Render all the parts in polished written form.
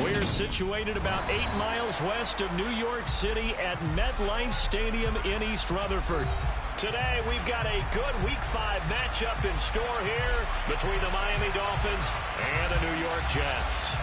We're situated about 8 miles west of New York City at MetLife Stadium in East Rutherford. Today, we've got a good Week 5 matchup in store here between the Miami Dolphins and the New York Jets.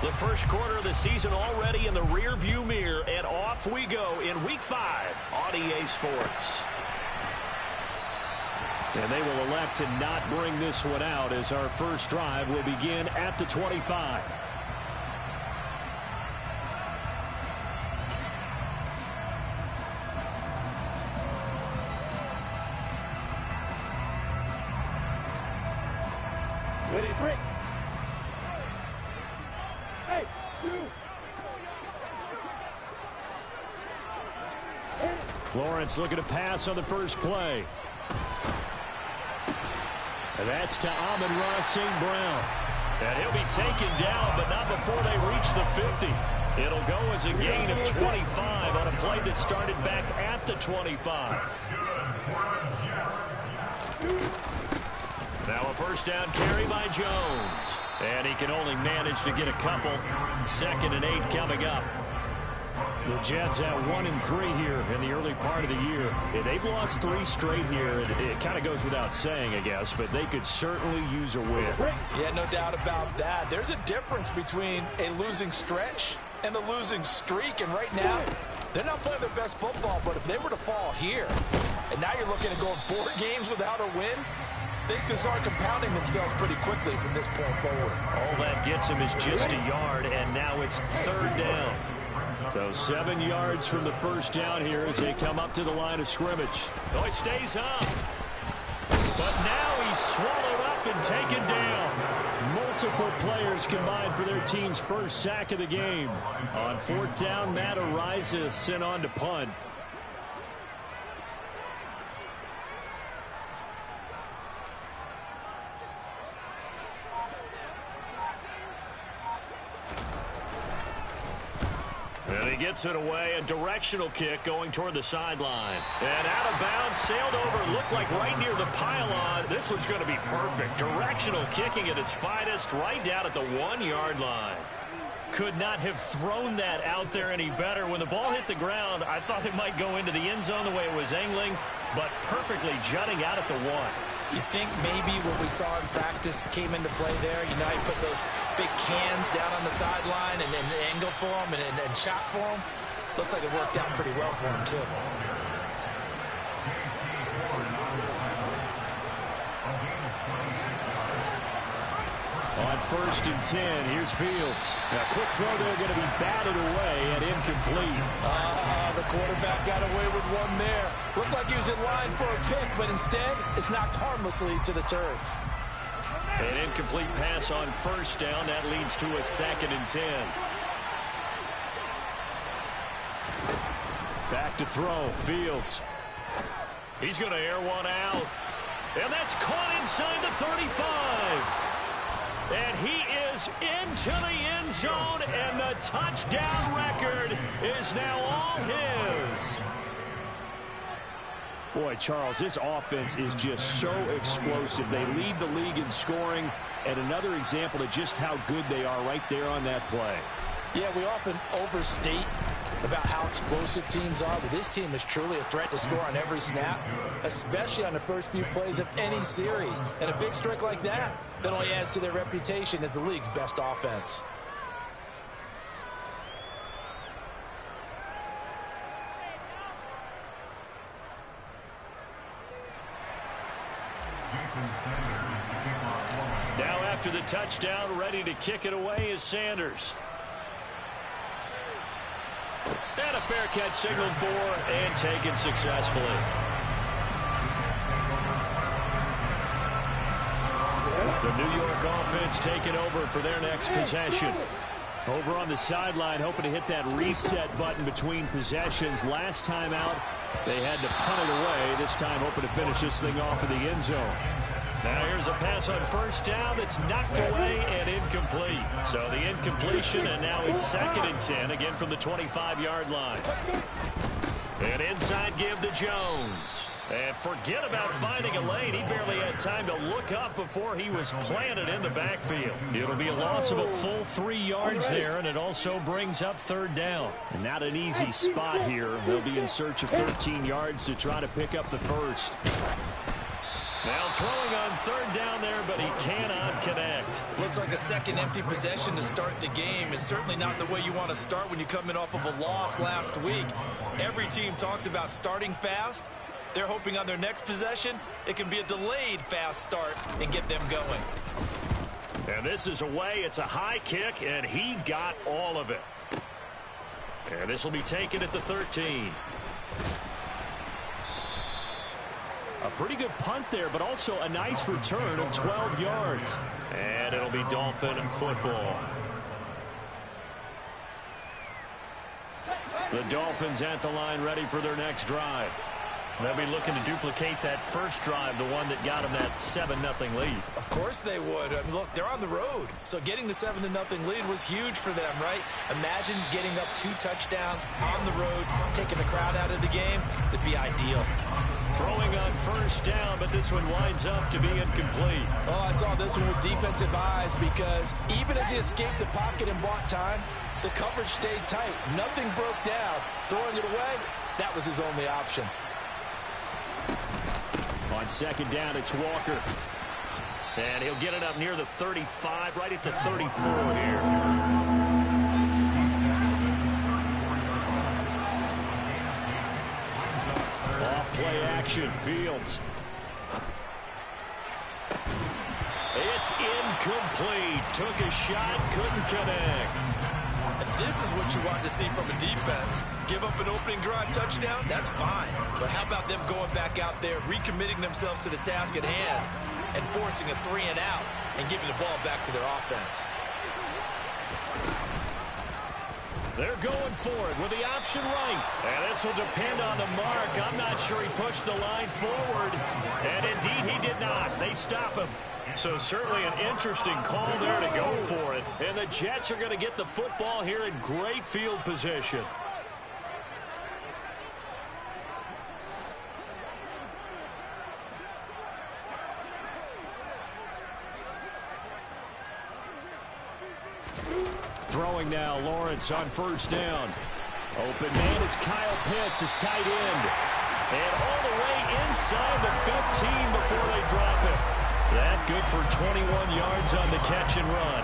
The first quarter of the season already in the rear-view mirror, and off we go in Week 5 on EA Sports. And they will elect to not bring this one out as our first drive will begin at the 25. Ready, break. Lawrence looking to pass on the first play. And that's to Amon-Ra St. Brown. And he'll be taken down, but not before they reach the 50. It'll go as a gain of 25 on a play that started back at the 25. Now a first down carry by Jones. And he can only manage to get a couple. 2nd and 8 coming up. The Jets at 1-3 here in the early part of the year. They've lost 3 straight here. It kind of goes without saying, I guess, but they could certainly use a win. Yeah, no doubt about that. There's a difference between a losing stretch and a losing streak, and right now, they're not playing their best football, but if they were to fall here, and now you're looking at going 4 games without a win, things can start compounding themselves pretty quickly from this point forward. All that gets him is just a yard, and now it's 3rd down. So 7 yards from the first down here as they come up to the line of scrimmage. Oh, he stays up. But now he's swallowed up and taken down. Multiple players combined for their team's first sack of the game. On 4th down, Matt Araiza sent on to punt. gets it away. A directional kick going toward the sideline. And out of bounds, sailed over, looked like right near the pylon. This one's going to be perfect. Directional kicking at its finest, right down at the 1-yard line. Could not have thrown that out there any better. When the ball hit the ground, I thought it might go into the end zone the way it was angling, but perfectly jutting out at the 1. You think maybe what we saw in practice came into play there? You know, he put those big cans down on the sideline and angled for him and shot for him. Looks like it worked out pretty well for him, too. On 1st and 10, here's Fields. A quick throw there, going to be batted away and incomplete. The quarterback got away with one there. Looked like he was in line for a pick, but instead it's knocked harmlessly to the turf. An incomplete pass on 1st down. That leads to a 2nd and 10. Back to throw. Fields. He's going to air one out. And that's caught inside the 35. And he is into the end zone, and the touchdown record is now all his. Boy, Charles, this offense is just so explosive. They lead the league in scoring, and another example of just how good they are right there on that play. Yeah, we often overstate about how explosive teams are, but this team is truly a threat to score on every snap, especially on the first few plays of any series. And a big streak like that only adds to their reputation as the league's best offense. Now after the touchdown, ready to kick it away is Sanders. And a fair catch signaled for and taken successfully. The New York offense taking over for their next possession. Over on the sideline, hoping to hit that reset button between possessions. Last time out, they had to punt it away. This time hoping to finish this thing off in the end zone. Now here's a pass on 1st down that's knocked away and incomplete. So the incompletion, and now it's 2nd and 10, again from the 25-yard line. And inside give to Jones. And forget about finding a lane. He barely had time to look up before he was planted in the backfield. It'll be a loss of a full 3 yards there, and it also brings up 3rd down. And not an easy spot here. They'll be in search of 13 yards to try to pick up the first. Now throwing on 3rd down there, but he cannot connect. Looks like a second empty possession to start the game, and certainly not the way you want to start when you're coming off of a loss last week. Every team talks about starting fast. They're hoping on their next possession, it can be a delayed fast start and get them going. And this is away. It's a high kick, and he got all of it. And this will be taken at the 13. A pretty good punt there, but also a nice return of 12 yards. And it'll be Dolphin football. The Dolphins at the line ready for their next drive. They'll be looking to duplicate that first drive, the one that got them that 7-0 lead. Of course they would. I mean, look, they're on the road. So getting the 7-0 lead was huge for them, right? Imagine getting up 2 touchdowns on the road, taking the crowd out of the game. That'd be ideal. Throwing on 1st down, but this one winds up to be incomplete. Oh, I saw this one with defensive eyes because even as he escaped the pocket and bought time, the coverage stayed tight. Nothing broke down. Throwing it away, that was his only option. On 2nd down, it's Walker. And he'll get it up near the 35, right at the 34 here. Off-play action, Fields. It's incomplete. Took a shot, couldn't connect. And this is what you want to see from a defense. Give up an opening drive touchdown, that's fine. But how about them going back out there, recommitting themselves to the task at hand, and forcing a 3-and-out and giving the ball back to their offense. They're going for it with the option right. And this will depend on the mark. I'm not sure he pushed the line forward. And indeed he did not. They stop him. So certainly an interesting call there to go for it. And the Jets are going to get the football here in great field position. throwing now. Lawrence on first down. Open man is Kyle Pitts, his tight end. And all the way inside the 15 before they drop it. That good for 21 yards on the catch and run.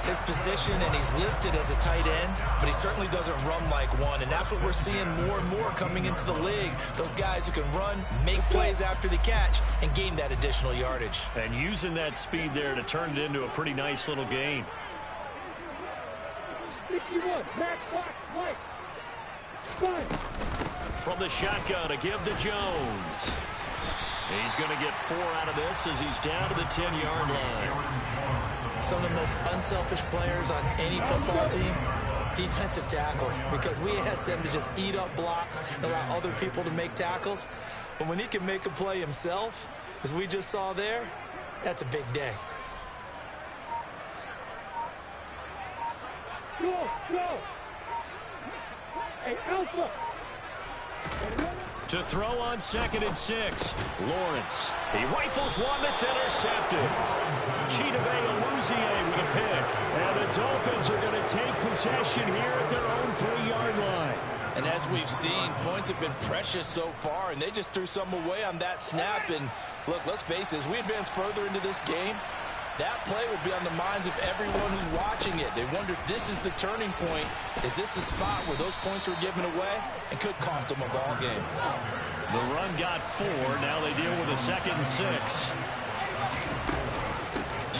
His position, and he's listed as a tight end, but he certainly doesn't run like one, and that's what we're seeing more and more coming into the league. Those guys who can run, make plays after the catch, and gain that additional yardage. And using that speed there to turn it into a pretty nice little gain. 61, back, box, right. From the shotgun, a give to Jones. He's going to get 4 out of this as he's down to the 10-yard line. Some of the most unselfish players on any football team, defensive tackles, because we ask them to just eat up blocks and allow other people to make tackles. But when he can make a play himself, as we just saw there, that's a big day. Go, go. Hey, Alpha. To throw on 2nd and 6. Lawrence. He rifles one that's intercepted. Chidobe Awuzie with a pick. And the Dolphins are going to take possession here at their own 3-yard line. And as we've seen, points have been precious so far, and they just threw some away on that snap. And look, let's face it, as we advance further into this game, that play will be on the minds of everyone who's watching it. They wonder if this is the turning point. Is this the spot where those points were given away and could cost them a ball game? The run got 4. Now they deal with a 2nd and 6.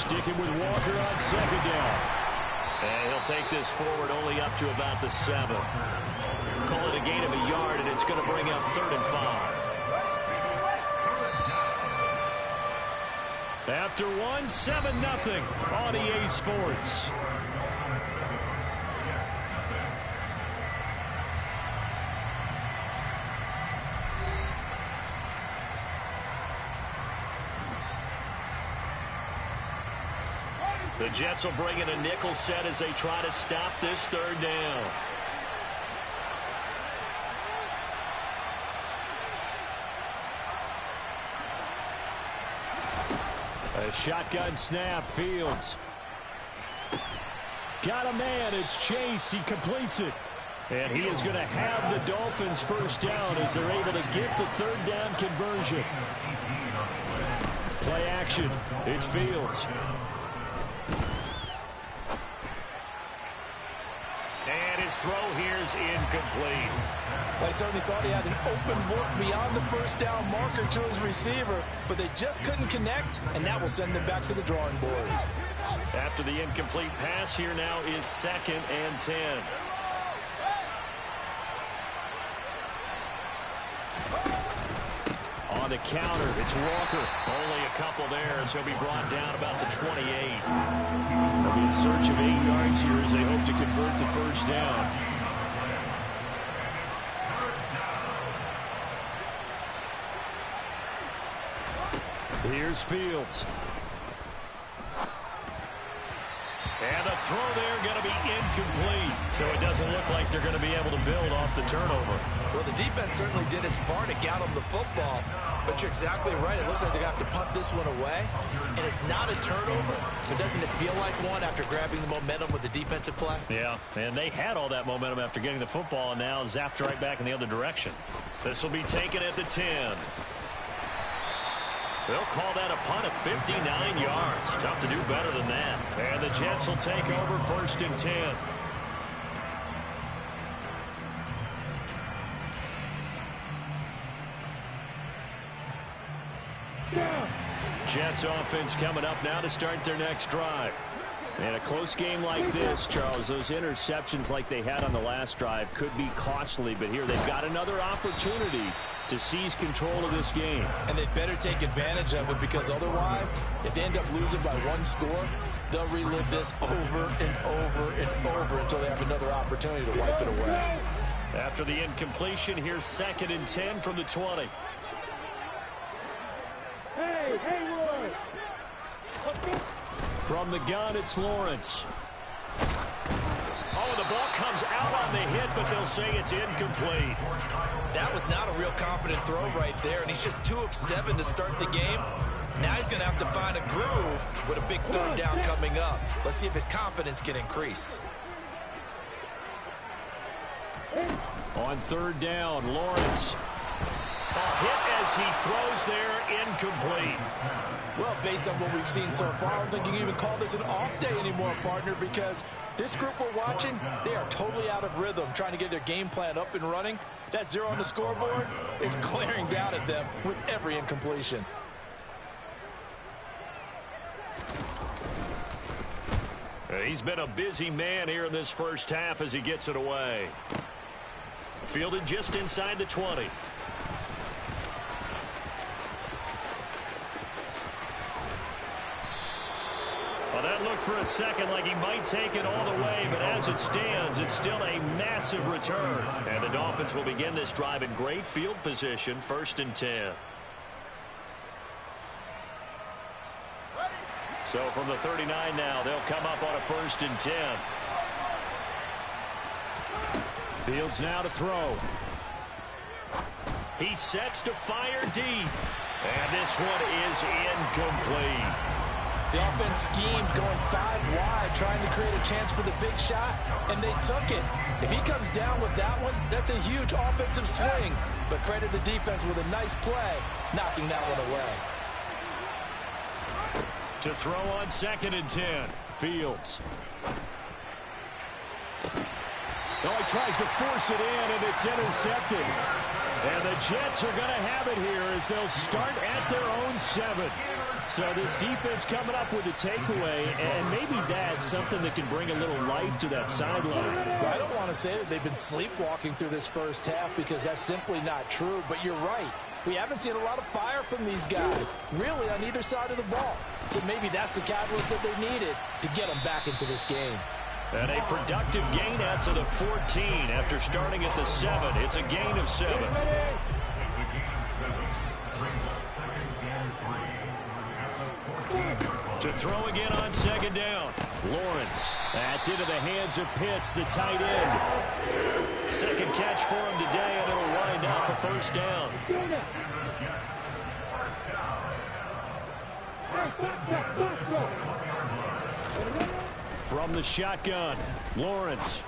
Sticking with Walker on 2nd down. And he'll take this forward only up to about the 7. Call it a gain of a yard, and it's going to bring up 3rd and 5. After 1, 7-0 on EA Sports. The Jets will bring in a nickel set as they try to stop this 3rd down. A shotgun snap, Fields. Got a man, it's Chase, he completes it. And he is going to have the Dolphins first down as they're able to get the 3rd down conversion. Play action, it's Fields. And his throw here is incomplete. I certainly thought he had an open look beyond the first down marker to his receiver, but they just couldn't connect, and that will send them back to the drawing board. After the incomplete pass, here now is 2nd and 10. On the counter, it's Walker. Only a couple there, so he'll be brought down about the 28. They'll be in search of 8 yards here as they hope to convert the first down. Here's Fields. And the throw there going to be incomplete. So it doesn't look like they're going to be able to build off the turnover. Well, the defense certainly did its part to get them the football. But you're exactly right. It looks like they're going to have to punt this one away. And it's not a turnover, but doesn't it feel like one after grabbing the momentum with the defensive play? Yeah, and they had all that momentum after getting the football and now zapped right back in the other direction. This will be taken at the 10. They'll call that a punt of 59 yards. Tough to do better than that. And the Jets will take over 1st and 10. Jets offense coming up now to start their next drive. And a close game like this, Charles, those interceptions like they had on the last drive could be costly, but here they've got another opportunity to seize control of this game. And they'd better take advantage of it, because otherwise, if they end up losing by 1 score, they'll relive this over and over and over until they have another opportunity to wipe it away. After the incompletion, here's 2nd and 10 from the 20. Hey, Haywood! From the gun, it's Lawrence. Oh, the ball comes out on the hit, but they'll say it's incomplete. That was not a real confident throw right there, and he's just 2 of 7 to start the game. Now he's going to have to find a groove with a big 3rd down coming up. Let's see if his confidence can increase. On third down, Lawrence. A hit as he throws there, incomplete. Well, based on what we've seen so far, I don't think you can even call this an off day anymore, partner, because this group we're watching, they are totally out of rhythm, trying to get their game plan up and running. That 0 on the scoreboard is glaring down at them with every incompletion. He's been a busy man here in this first half as he gets it away. Fielded just inside the 20. Well, that looked for a second like he might take it all the way, but as it stands, it's still a massive return. And the Dolphins will begin this drive in great field position, 1st and 10. So from the 39 now, they'll come up on a 1st and 10. Fields now to throw. He sets to fire deep. And this one is incomplete. The offense schemed going 5 wide, trying to create a chance for the big shot, and they took it. If he comes down with that one, that's a huge offensive swing. But credit the defense with a nice play, knocking that one away. To throw on 2nd and 10. Fields. Oh, he tries to force it in, and it's intercepted. And the Jets are going to have it here as they'll start at their own 7. So this defense coming up with a takeaway, and maybe that's something that can bring a little life to that sideline. Well, I don't want to say that they've been sleepwalking through this first half because that's simply not true, but you're right. We haven't seen a lot of fire from these guys, really, on either side of the ball. So maybe that's the catalyst that they needed to get them back into this game. And a productive gain out to the 14 after starting at the 7. It's a gain of 7. To throw again on 2nd down. Lawrence. That's into the hands of Pitts, the tight end. Second catch for him today, and it'll wind up a 1st down. From the shotgun, Lawrence.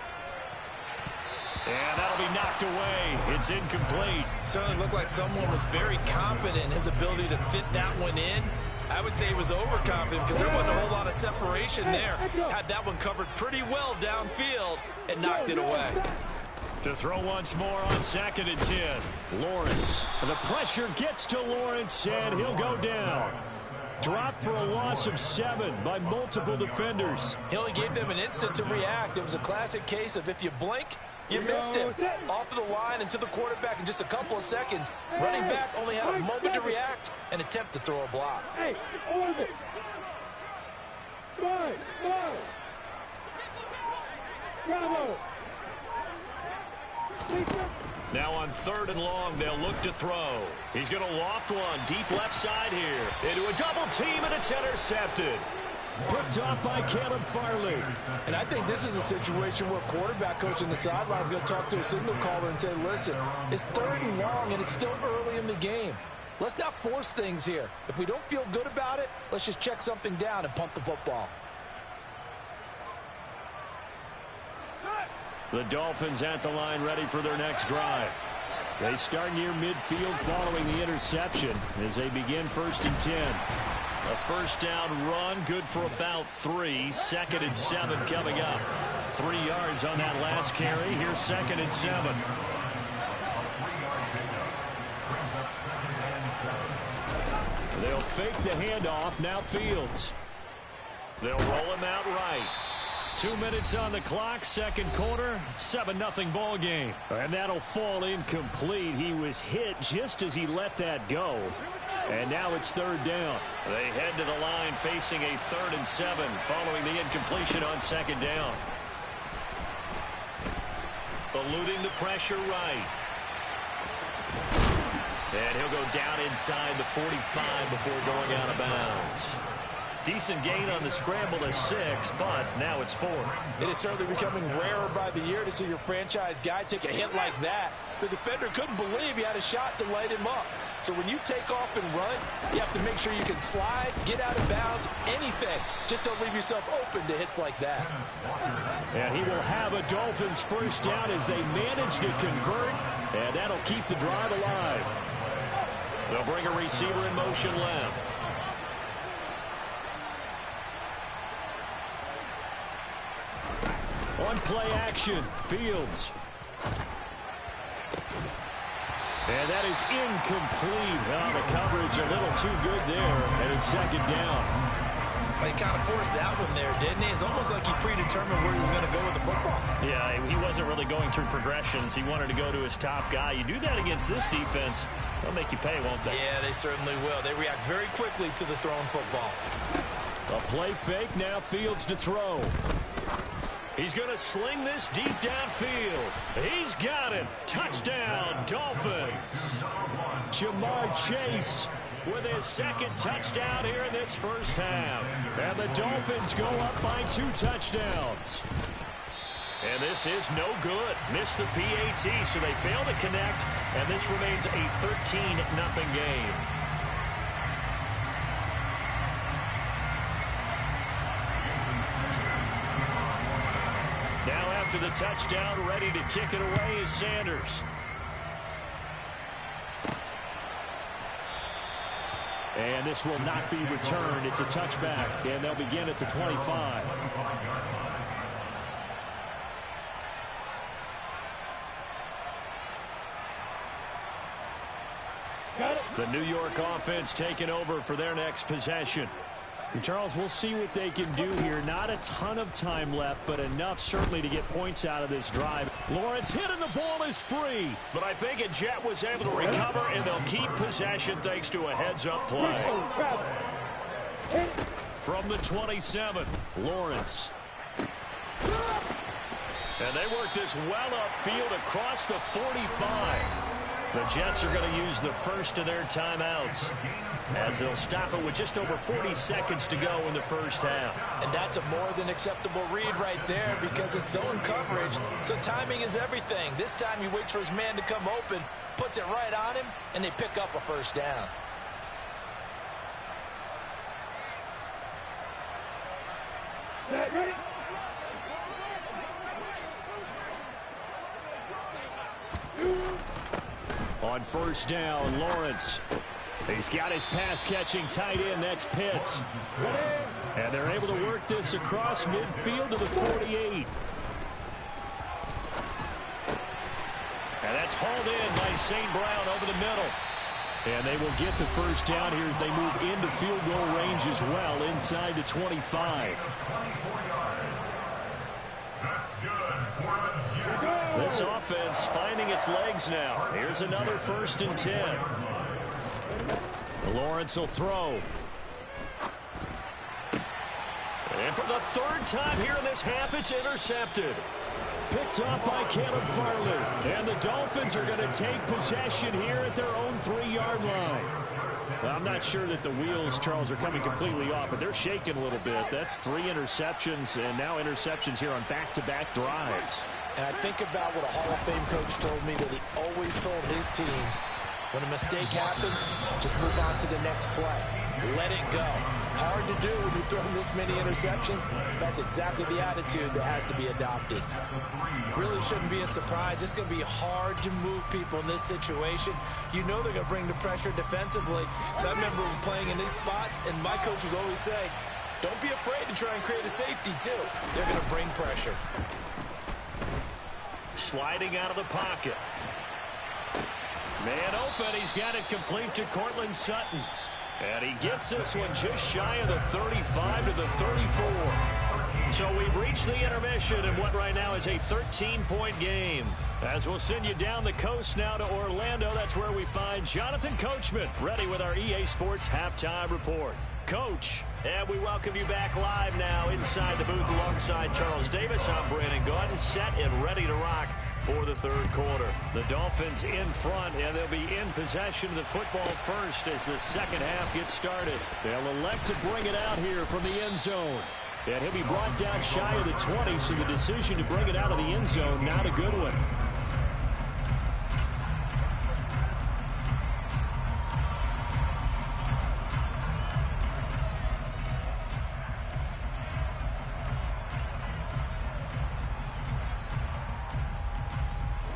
And that'll be knocked away. It's incomplete. Certainly looked like someone was very confident in his ability to fit that one in. I would say he was overconfident because there wasn't a whole lot of separation there. Had that one covered pretty well downfield and knocked it away. To throw once more on 2nd and 10. Lawrence. The pressure gets to Lawrence, and he'll go down. Dropped for a loss of 7 by multiple defenders. He only gave them an instant to react. It was a classic case of if you blink, you missed him. Off of the line and to the quarterback in just a couple of seconds. Running back only had a moment to react and attempt to throw a block. Hey, order. Five. Bravo. Now on 3rd and long, they'll look to throw. He's going to loft one deep left side here. Into a double team, and it's intercepted. Picked off by Caleb Farley. And I think this is a situation where quarterback coach on the sideline is going to talk to a signal caller and say, listen, it's 3rd and long, and it's still early in the game. Let's not force things here. If we don't feel good about it, let's just check something down and punt the football. The Dolphins at the line ready for their next drive. They start near midfield following the interception as they begin 1st and 10. A 1st down run, good for about 3. 2nd and 7 coming up. 3 yards on that last carry. Here's 2nd and 7. They'll fake the handoff. Now Fields. They'll roll him out right. 2 minutes on the clock, 2nd quarter, 7-0 ball game. And that'll fall incomplete. He was hit just as he let that go. And now it's 3rd down. They head to the line facing a 3rd and 7 following the incompletion on 2nd down. Eluding the pressure right. And he'll go down inside the 45 before going out of bounds. Decent gain on the scramble to 6, but now it's 4th. It is certainly becoming rarer by the year to see your franchise guy take a hit like that. The defender couldn't believe he had a shot to light him up. So when you take off and run, you have to make sure you can slide, get out of bounds, anything. Just don't leave yourself open to hits like that. And he will have a Dolphins first down as they manage to convert, and that'll keep the drive alive. They'll bring a receiver in motion left. On play action, Fields. And that is incomplete. Oh, the coverage a little too good there, and it's second down. He kind of forced that one there, didn't he? It's almost like he predetermined where he was going to go with the football. Yeah, he wasn't really going through progressions. He wanted to go to his top guy. You do that against this defense, they'll make you pay, won't they? Yeah, they certainly will. They react very quickly to the thrown football. A play fake, now Fields to throw. He's going to sling this deep downfield. He's got it. Touchdown, Dolphins. Jamar Chase with his second touchdown here in this first half. And the Dolphins go up by 2 touchdowns. And this is no good. Missed the PAT, so they fail to connect, and this remains a 13-0 game. Now after the touchdown, ready to kick it away is Sanders. And this will not be returned. It's a touchback, and they'll begin at the 25. The New York offense taking over for their next possession. And Charles, we'll see what they can do here. Not a ton of time left, but enough certainly to get points out of this drive. Lawrence hit and the ball is free. But I think a Jet was able to recover, and they'll keep possession thanks to a heads-up play. From the 27, Lawrence. And they work this well upfield across the 45. The Jets are going to use the first of their timeouts, as they'll stop it with just over 40 seconds to go in the first half. And that's a more than acceptable read right there because it's zone coverage, so timing is everything. This time he waits for his man to come open, puts it right on him, and they pick up a first down. Ready? On first down, Lawrence. He's got his pass-catching tight end. That's Pitts. And they're able to work this across midfield to the 48. And that's hauled in by St. Brown over the middle. And they will get the first down here as they move into field goal range as well inside the 25. This offense finding its legs now. Here's another 1st and 10. Lawrence will throw. And for the 3rd time here in this half, it's intercepted. Picked off by Caleb Farley. And the Dolphins are going to take possession here at their own 3-yard line. Well, I'm not sure that the wheels, Charles, are coming completely off, but they're shaking a little bit. That's 3 interceptions, and now interceptions here on back-to-back drives. And I think about what a Hall of Fame coach told me that he always told his teams, when a mistake happens, just move on to the next play. Let it go. Hard to do when you're throwing this many interceptions. That's exactly the attitude that has to be adopted. Really shouldn't be a surprise. It's going to be hard to move people in this situation. You know they're going to bring the pressure defensively. So I remember playing in these spots, and my coaches always say, don't be afraid to try and create a safety, too. They're going to bring pressure. Sliding out of the pocket. Man open. He's got it complete to Cortland Sutton. And he gets this one just shy of the 35 to the 34. So we've reached the intermission in what right now is a 13-point game. As we'll send you down the coast now to Orlando, that's where we find Jonathan Coachman ready with our EA Sports Halftime Report. Coach, and we welcome you back live now inside the booth alongside Charles Davis. I'm Brandon Gaudin, set and ready to rock for the 3rd quarter. The Dolphins in front, and they'll be in possession of the football first as the second half gets started. They'll elect to bring it out here from the end zone. And he'll be brought down shy of the 20, so the decision to bring it out of the end zone, not a good one.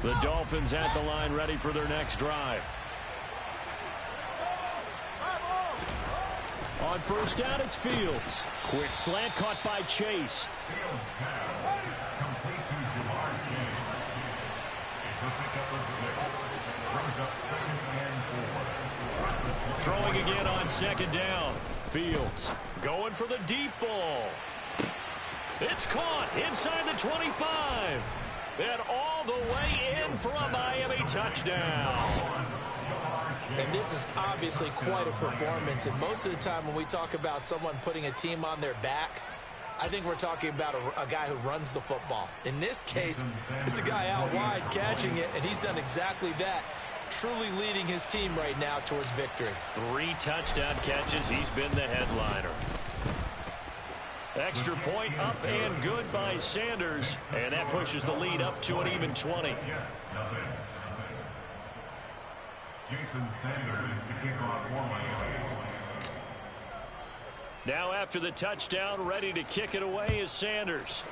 The Dolphins at the line ready for their next drive. On first down, it's Fields. Quick slant caught by Chase. Throwing again on second down. Fields going for the deep ball. It's caught inside the 25. And all the way in for a Miami touchdown. And this is obviously quite a performance. And most of the time when we talk about someone putting a team on their back, I think we're talking about a guy who runs the football. In this case, it's a guy out wide catching it, and he's done exactly that, truly leading his team right now towards victory. 3 touchdown catches. He's been the headliner. Extra point up and good by Sanders, and that pushes the lead up to an even 20. Jason Sanders to kick off for Miami. Now after the touchdown, ready to kick it away is Sanders.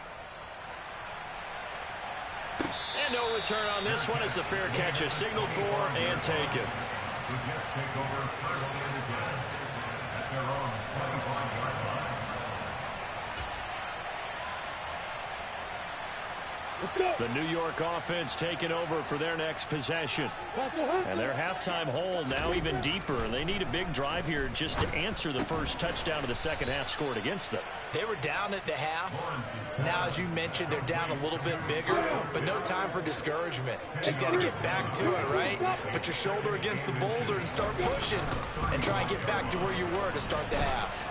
And no return on this one as the fair catch is signaled for and taken. The Jets take over first and 10 at their own 25-yard line. The New York offense taking over for their next possession. And their halftime hole now even deeper. And they need a big drive here just to answer the first touchdown of the second half scored against them. They were down at the half. Now, as you mentioned, they're down a little bit bigger, but no time for discouragement. Just got to get back to it, right? Put your shoulder against the boulder and start pushing and try and get back to where you were to start the half.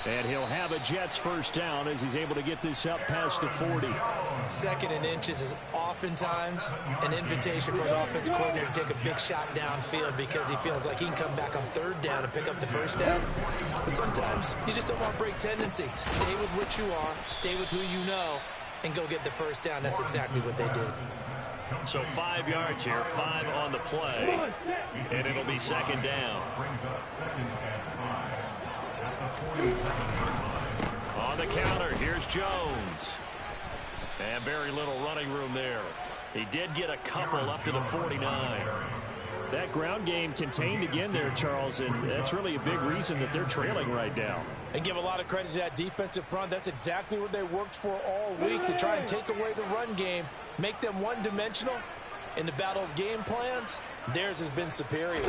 And he'll have a Jets first down as he's able to get this up past the 40. Second and inches is oftentimes an invitation for an offense coordinator to take a big shot downfield because he feels like he can come back on third down and pick up the first down. But sometimes you just don't want to break tendency. Stay with what you are, stay with who you know, and go get the first down. That's exactly what they did. So 5 yards here, 5 on the play, and it'll be second down. Brings up second and 5 at the 47-yard line. On the counter, here's Jones. And very little running room there. He did get a couple up to the 49. That ground game contained again there, Charles, and that's really a big reason that they're trailing right now. And give a lot of credit to that defensive front. That's exactly what they worked for all week, to try and take away the run game, make them one-dimensional. In the battle of game plans, theirs has been superior.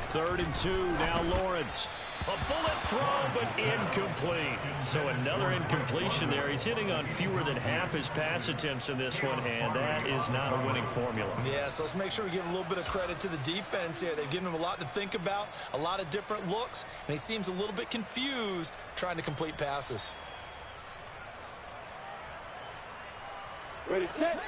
3rd and 2, now Lawrence. A bullet throw, but incomplete. So another incompletion there. He's hitting on fewer than half his pass attempts in this one, and that is not a winning formula. Yeah, so let's make sure we give a little bit of credit to the defense here. They've given him a lot to think about, a lot of different looks, and he seems a little bit confused trying to complete passes. Ready, set.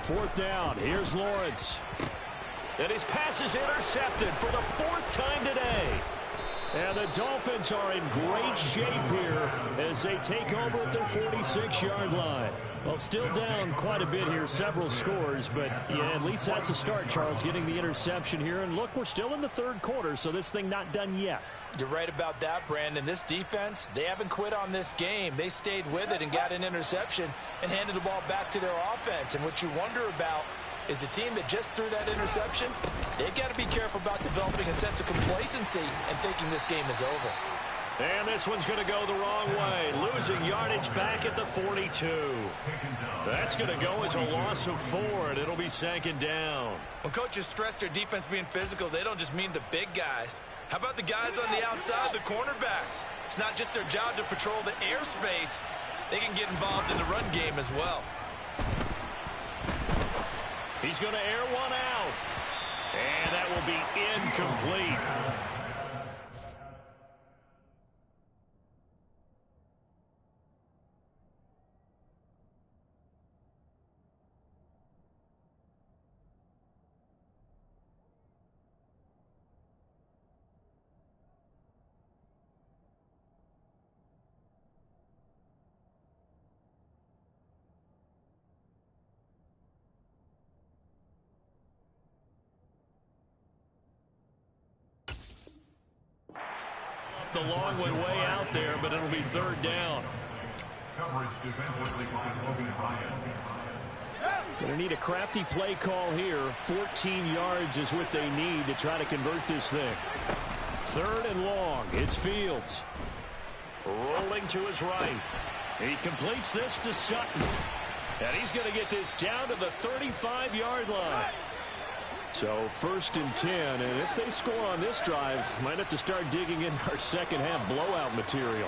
4th down. Here's Lawrence. And his pass is intercepted for the 4th time today. And the Dolphins are in great shape here as they take over at their 46-yard line. Well, still down quite a bit here, several scores, but yeah, at least that's a start, Charles, getting the interception here. And look, we're still in the 3rd quarter, so this thing not done yet. You're right about that, Brandon. This defense, they haven't quit on this game. They stayed with it and got an interception and handed the ball back to their offense. And what you wonder about is the team that just threw that interception, they've got to be careful about developing a sense of complacency and thinking this game is over. And this one's going to go the wrong way. Losing yardage back at the 42. That's going to go as a loss of 4, and it'll be 2nd down. When coaches stress their defense being physical, they don't just mean the big guys. How about the guys on the outside, the cornerbacks? It's not just their job to patrol the airspace. They can get involved in the run game as well. He's going to air one out. And that will be incomplete. kept the long one way out there, but it'll be third down. Coverage defensively by Logan Ryan. Going to need a crafty play call here. 14 yards is what they need to try to convert this thing. Third and long. It's Fields. Rolling to his right. He completes this to Sutton. And he's going to get this down to the 35-yard line. So 1st and 10. And if they score on this drive, might have to start digging in our second half blowout material.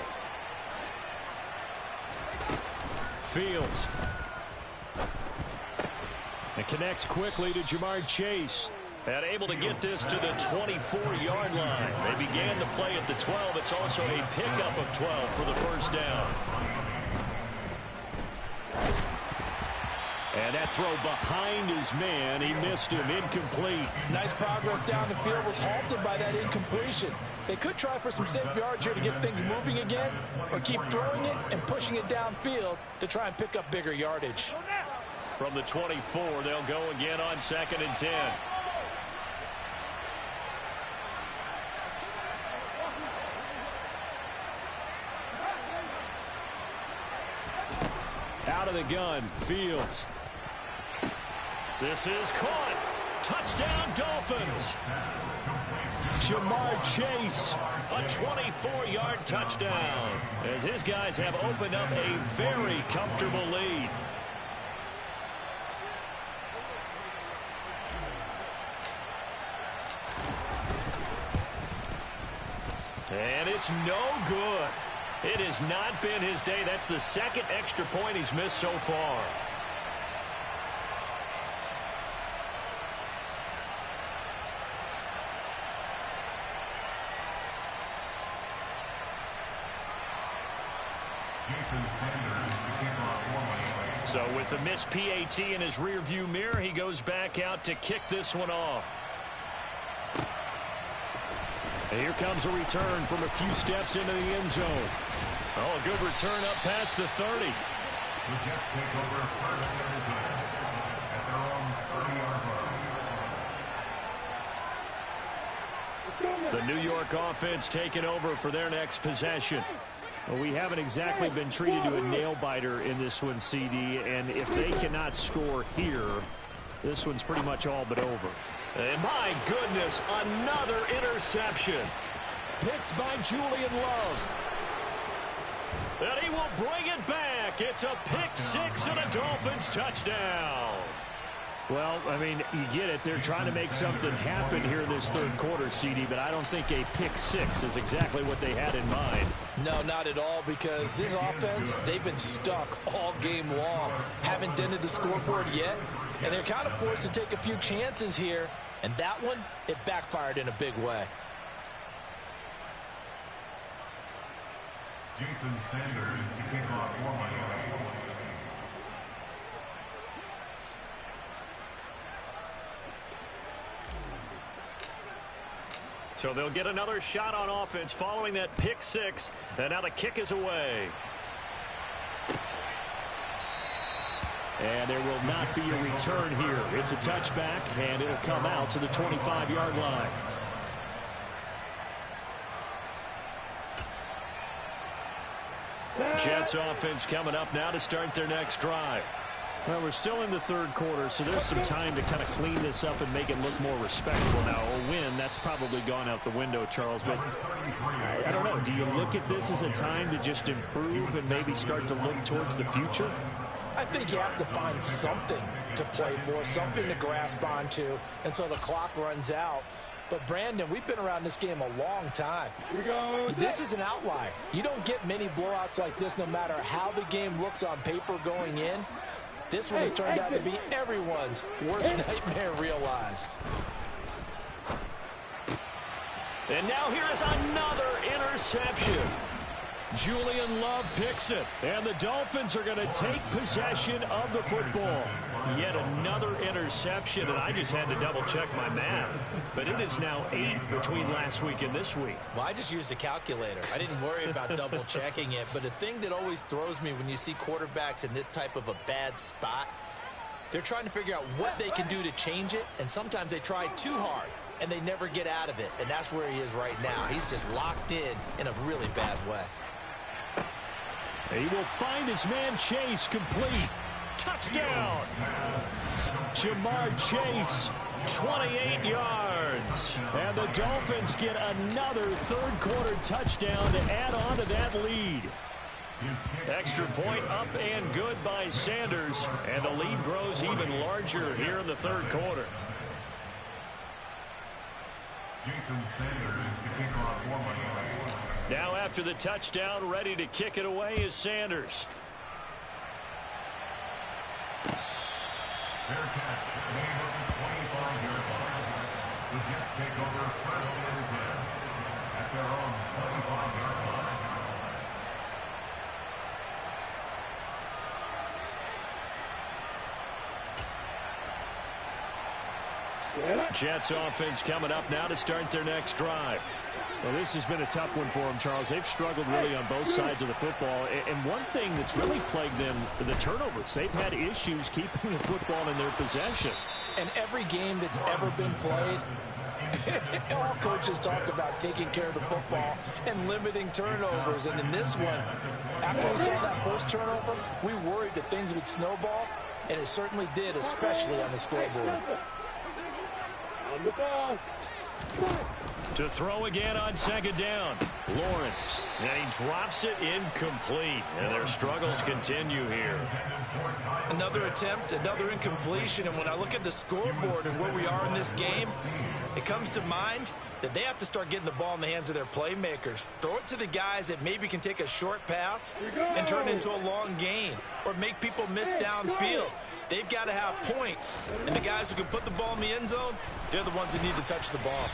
Fields. And connects quickly to Jamar Chase. And able to get this to the 24-yard line. They began the play at the 12. It's also a pickup of 12 for the first down. And that throw behind his man. He missed him. Incomplete. Nice progress down the field was halted by that incompletion. They could try for some safe yards here to get things moving again, or keep throwing it and pushing it downfield to try and pick up bigger yardage. From the 24, they'll go again on 2nd and 10. Out of the gun, Fields. This is caught. Touchdown, Dolphins. Jamar Chase, a 24-yard touchdown, as his guys have opened up a very comfortable lead. And it's no good. It has not been his day. That's the 2nd extra point he's missed so far. So with the missed PAT in his rearview mirror, he goes back out to kick this one off. And here comes a return from a few steps into the end zone. Oh, a good return up past the 30. The Jets take over 1st and 10 at their own 30-yard line. The New York offense taking over for their next possession. Well, we haven't exactly been treated to a nail-biter in this one, CD, and if they cannot score here, this one's pretty much all but over. And my goodness, another interception. Picked by Julian Love. And he will bring it back. It's a pick-6 and a Dolphins touchdown. Well, I mean, you get it. They're trying to make something happen here in this third quarter, CD, but I don't think a pick-6 is exactly what they had in mind. No, not at all, because this offense, they've been stuck all game long. Haven't dented the scoreboard yet, and they're kind of forced to take a few chances here, and that one, it backfired in a big way. Jason Sanders to kick off for Miami. So they'll get another shot on offense following that pick-6, and now the kick is away. And there will not be a return here. It's a touchback, and it'll come out to the 25-yard line. Jets offense coming up now to start their next drive. Well, we're still in the third quarter, so there's some time to kind of clean this up and make it look more respectable. Now, a win, that's probably gone out the window, Charles, but I don't know. Do you look at this as a time to just improve and maybe start to look towards the future? I think you have to find something to play for, something to grasp onto until the clock runs out. But, Brandon, we've been around this game a long time. This is an outlier. You don't get many blowouts like this no matter how the game looks on paper going in. This one has turned out to be everyone's worst nightmare realized. And now here is another interception. Julian Love picks it, and the Dolphins are going to take possession of the football. Yet another interception, and I just had to double-check my math. But it is now 8 between last week and this week. Well, I just used a calculator. I didn't worry about double-checking it. But the thing that always throws me when you see quarterbacks in this type of a bad spot, they're trying to figure out what they can do to change it, and sometimes they try too hard. and they never get out of it. And that's where he is right now. He's just locked in a really bad way. He will find his man Chase complete. Touchdown. Ja'Marr Chase, 28 yards. And the Dolphins get another third-quarter touchdown to add on to that lead. Extra point up and good by Sanders. And the lead grows even larger here in the third quarter. Jason Sanders, the kicker on Foreman. Now after the touchdown, ready to kick it away is Sanders. Fair catch, made up to 25-yard line. The Jets take over first and 10 at their own 25-yard line. Jets offense coming up now to start their next drive. Well, this has been a tough one for them, Charles. They've struggled really on both sides of the football. And one thing that's really plagued them, the turnovers. They've had issues keeping the football in their possession. And every game that's ever been played, all coaches talk about taking care of the football and limiting turnovers. And in this one, after we saw that first turnover, we worried that things would snowball, and it certainly did, especially on the scoreboard. On the ball. To throw again on second down. Lawrence. And he drops it incomplete. And their struggles continue here. Another attempt, another incompletion. And when I look at the scoreboard and where we are in this game, it comes to mind that they have to start getting the ball in the hands of their playmakers. Throw it to the guys that maybe can take a short pass and turn it into a long gain or make people miss downfield. They've got to have points. And the guys who can put the ball in the end zone, they're the ones that need to touch the ball.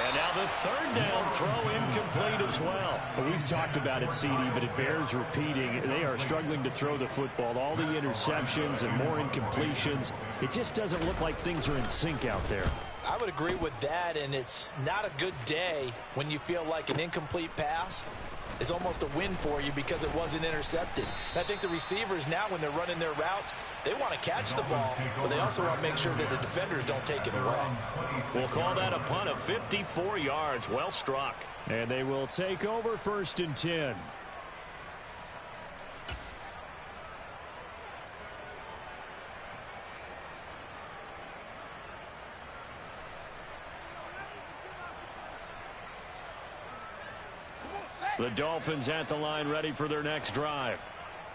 And now the third down throw incomplete as well. We've talked about it, CD, but it bears repeating. They are struggling to throw the football. All the interceptions and more incompletions. It just doesn't look like things are in sync out there. I would agree with that, and it's not a good day when you feel like an incomplete pass is almost a win for you because it wasn't intercepted. And I think the receivers now, when they're running their routes, they want to catch the ball, but they also want to make sure that the defenders don't take it away. We'll call that a punt of 54 yards. Well struck. And they will take over first and 10. The Dolphins at the line ready for their next drive.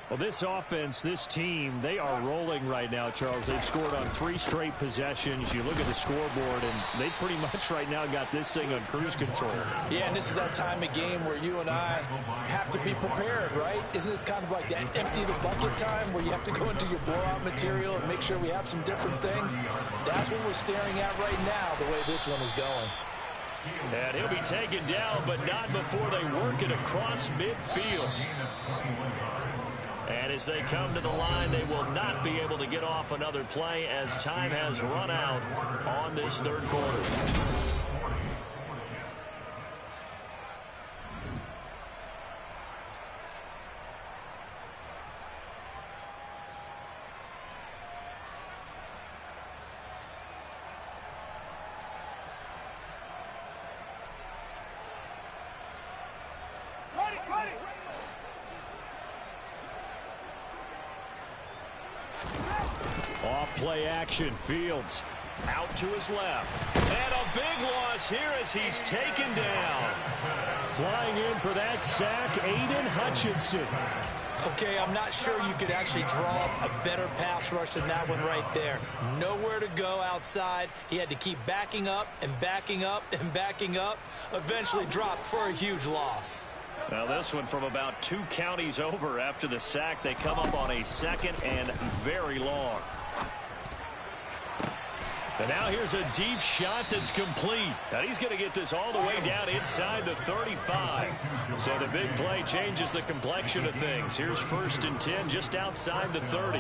Well, this offense, this team, they are rolling right now, Charles. They've scored on 3 straight possessions. You look at the scoreboard, and they pretty much right now got this thing on cruise control. Yeah, and this is that time of game where you and I have to be prepared, right? Isn't this kind of like that empty the bucket time where you have to go into your blowout material and make sure we have some different things? That's what we're staring at right now, the way this one is going. And he'll be taken down, but not before they work it across midfield. And as they come to the line, they will not be able to get off another play as time has run out on this third quarter. Off-play action. Fields out to his left. And a big loss here as he's taken down. Flying in for that sack, Aiden Hutchinson. Okay, I'm not sure you could actually draw a better pass rush than that one right there. Nowhere to go outside. He had to keep backing up and backing up and backing up. Eventually dropped for a huge loss. Now this one from about 2 counties over after the sack. They come up on a second and very long. And now here's a deep shot that's complete. And he's going to get this all the way down inside the 35. So the big play changes the complexion of things. Here's first and 10 just outside the 30.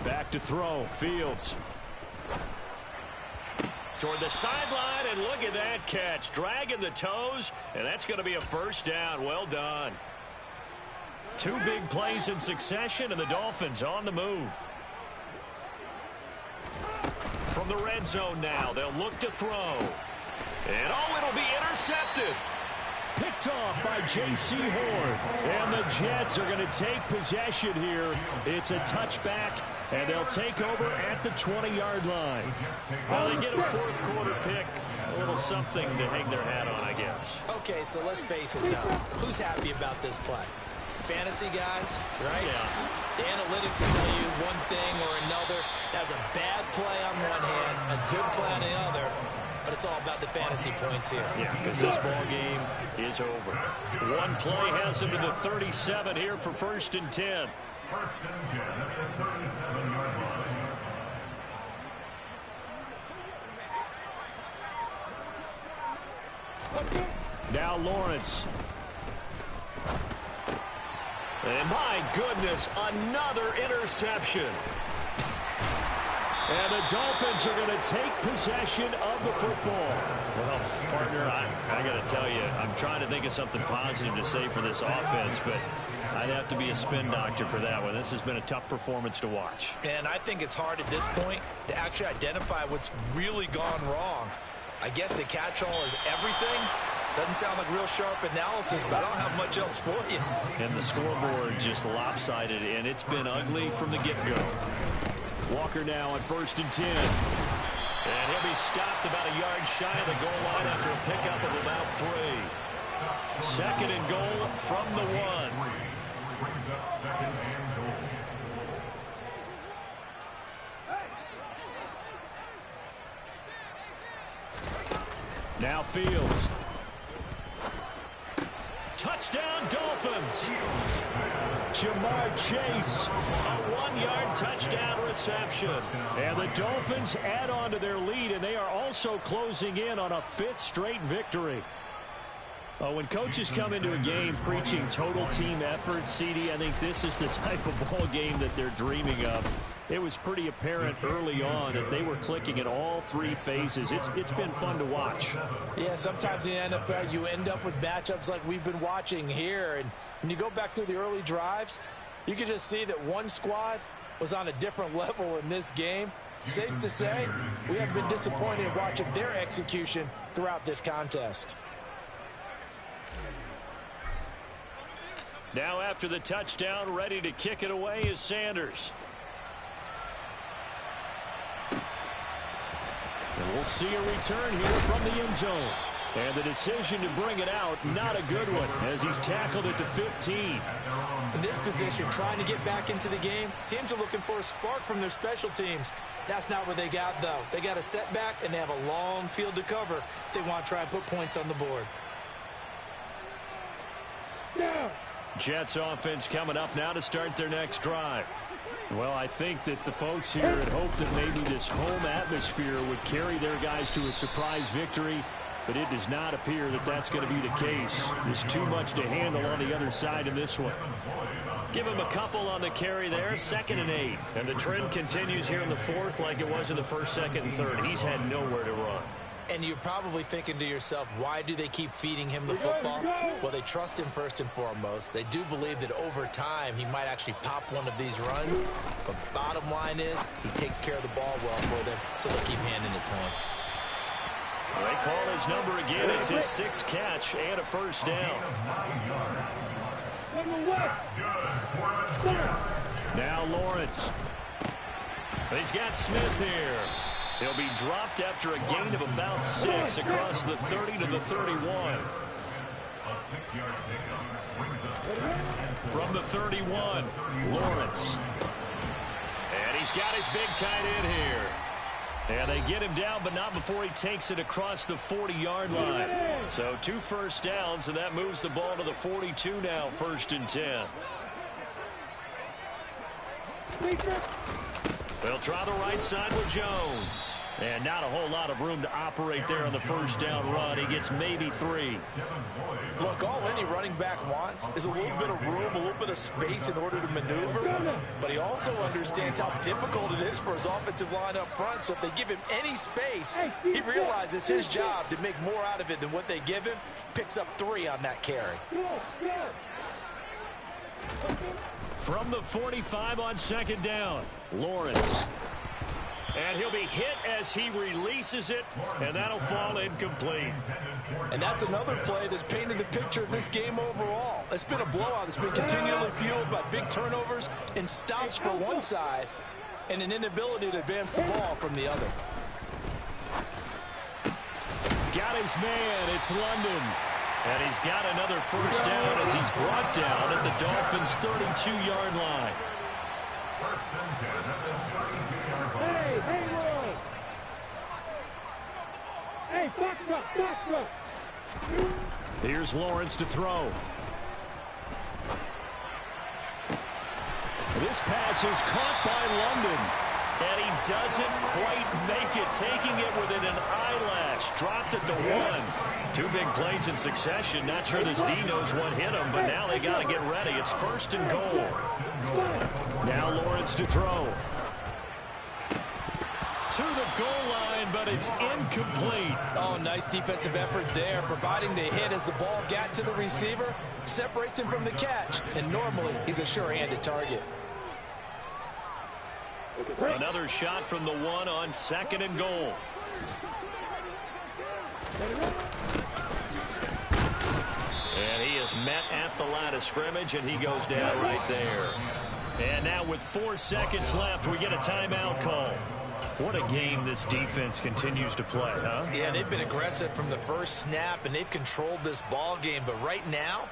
Back to throw. Fields. Toward the sideline, and look at that catch. Dragging the toes, and that's going to be a first down. Well done. 2 big plays in succession, and the Dolphins on the move. From the red zone now, they'll look to throw. And, oh, it'll be intercepted. Picked off by J.C. Horn. And the Jets are going to take possession here. It's a touchback, and they'll take over at the 20-yard line. Well, they get a fourth quarter pick. A little something to hang their hat on, I guess. Okay, so let's face it, though. Who's happy about this play? Fantasy guys, right? Yeah. The analytics will tell you one thing or another. That's a bad play on one hand, a good play on the other. But it's all about the fantasy points here. Yeah, because this ball game is over. One play has them to the 37 here for 1st and 10. 1st and 10 at the 37-yard line. Now Lawrence. And my goodness, another interception. And the Dolphins are going to take possession of the football. Well, partner, I got to tell you, I'm trying to think of something positive to say for this offense, but I'd have to be a spin doctor for that one. This has been a tough performance to watch. And I think it's hard at this point to actually identify what's really gone wrong. I guess the catch-all is everything. Doesn't sound like real sharp analysis, but I don't have much else for you. And the scoreboard just lopsided, and it's been ugly from the get-go. Walker now on 1st and 10. And he'll be stopped about a yard shy of the goal line after a pickup of about 3. 2nd and goal from the 1. Brings up 2nd and goal. Now Fields. Touchdown Dolphins. Jamar Chase, a 1-yard touchdown reception. And the Dolphins add on to their lead, and they are also closing in on a 5th straight victory. When coaches come into a game preaching total team effort, CD, I think this is the type of ball game that they're dreaming of. It was pretty apparent early on that they were clicking in all 3 phases. It's been fun to watch. Yeah, sometimes in the NFL you end up with matchups like we've been watching here. And when you go back through the early drives, you can just see that one squad was on a different level in this game. Safe to say, we have been disappointed in watching their execution throughout this contest. Now after the touchdown, ready to kick it away is Sanders. And we'll see a return here from the end zone. And the decision to bring it out, not a good one, as he's tackled at the 15. In this position, trying to get back into the game, teams are looking for a spark from their special teams. That's not what they got, though. They got a setback, and they have a long field to cover if they want to try and put points on the board. Jets offense coming up now to start their next drive. Well, I think that the folks here had hoped that maybe this home atmosphere would carry their guys to a surprise victory, but it does not appear that that's going to be the case. There's too much to handle on the other side in this one. Give him a couple on the carry there, 2nd and 8. And the trend continues here in the 4th like it was in the 1st, 2nd, and 3rd. He's had nowhere to run. And you're probably thinking to yourself, why do they keep feeding him the football? Well, they trust him first and foremost. They do believe that over time he might actually pop one of these runs. But bottom line is he takes care of the ball well for them, so they'll keep handing it to him. They call his number again. It's his 6th catch and a 1st down. Now Lawrence. He's got Smith here. He'll be dropped after a gain of about 6 across the 30 to the 31. From the 31, Lawrence. And he's got his big tight end here. And they get him down, but not before he takes it across the 40-yard line. So 2 first downs, and that moves the ball to the 42 now, 1st and 10. They'll try the right side with Jones. And not a whole lot of room to operate there on the 1st down run. He gets maybe 3. Look, all any running back wants is a little bit of room, a little bit of space in order to maneuver. But he also understands how difficult it is for his offensive line up front. So if they give him any space, he realizes it's his job to make more out of it than what they give him. Picks up 3 on that carry. From the 45 on 2nd down, Lawrence. And he'll be hit as he releases it, and that'll fall incomplete. And that's another play that's painted the picture of this game overall. It's been a blowout. It's been continually fueled by big turnovers and stops for one side and an inability to advance the ball from the other. Got his man. It's London. And he's got another first down as he's brought down at the Dolphins' 32-yard line. Hey, box truck. Here's Lawrence to throw. This pass is caught by London. And he doesn't quite make it, taking it within an eyelash. Dropped at the 1. 2 big plays in succession. Not sure this D knows what hit him, but now they got to get ready. It's 1st and goal. Now Lawrence to throw. To the goal line, but it's incomplete. Oh, nice defensive effort there, providing the hit as the ball got to the receiver, separates him from the catch, and normally he's a sure-handed target. Another shot from the 1 on 2nd and goal. And he is met at the line of scrimmage, and he goes down right there. And now with 4 seconds left, we get a timeout call. What a game this defense continues to play, huh? Yeah, they've been aggressive from the first snap, and they've controlled this ball game. But right now,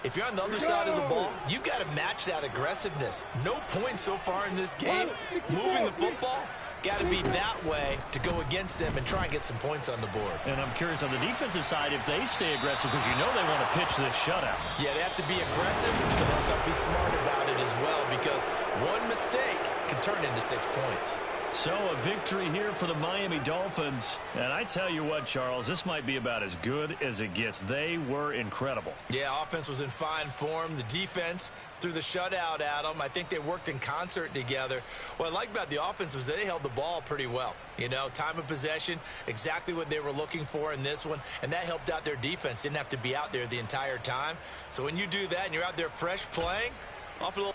if you're on the other side of the ball, you've got to match that aggressiveness. No points so far in this game. Moving the football, got to be that way to go against them and try and get some points on the board. And I'm curious on the defensive side if they stay aggressive, because you know they want to pitch this shutout. Yeah, they have to be aggressive, but also be smart about it as well, because one mistake can turn into 6 points. So a victory here for the Miami Dolphins. And I tell you what, Charles, this might be about as good as it gets. They were incredible. Yeah, offense was in fine form. The defense threw the shutout at them. I think they worked in concert together. What I like about the offense was they held the ball pretty well. You know, time of possession, exactly what they were looking for in this one. And that helped out their defense. Didn't have to be out there the entire time. So when you do that and you're out there fresh playing, off a little